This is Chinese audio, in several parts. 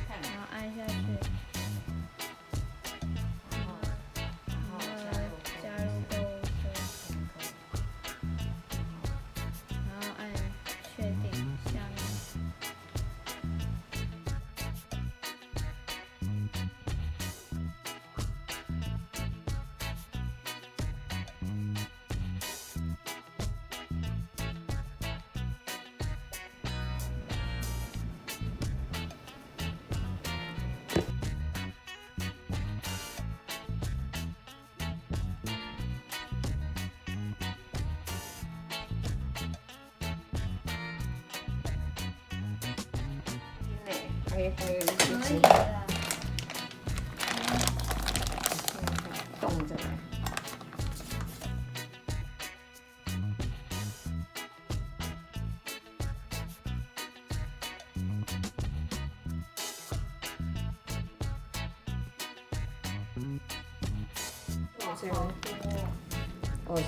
然后按下去，然后加入购物车，然后按确定下面。还有可以就是了。冻着来。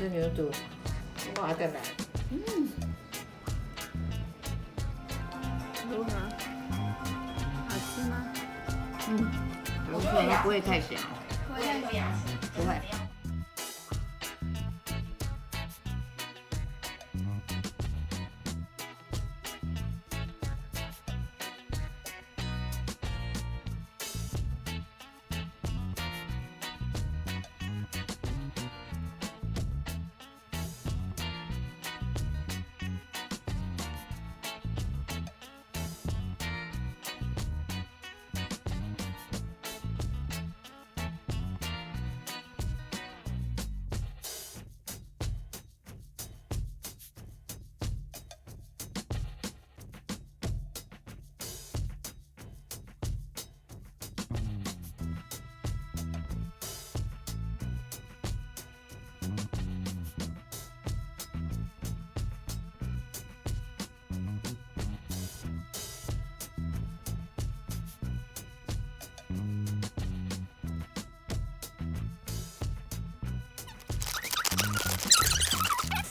这牛肚滑得来。如何？好吃吗？不错，它不会太咸。会太咸。不会。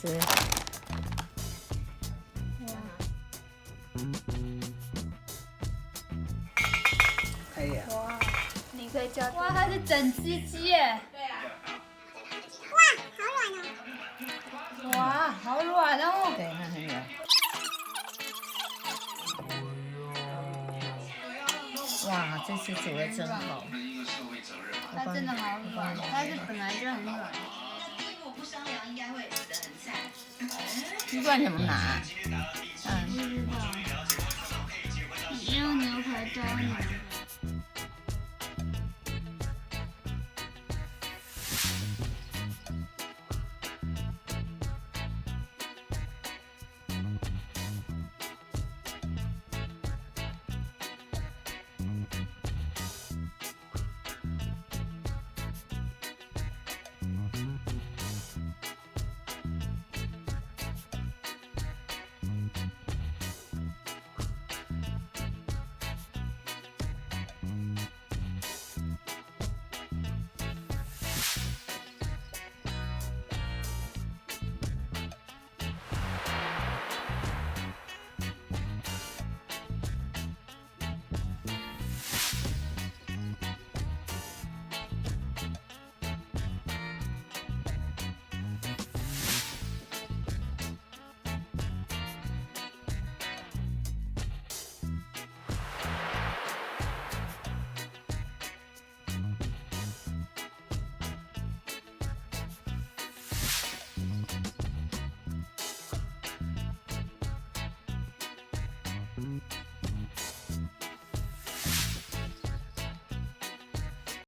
吃。可以啊。哇，你可以叫。哇，它是整只鸡耶！对啊。哇，好软哦！对，它很软。哇，这次煮的真好。它真的好软，它是本来就很软。鸡冠怎么拿？不知道。你用牛排刀拿。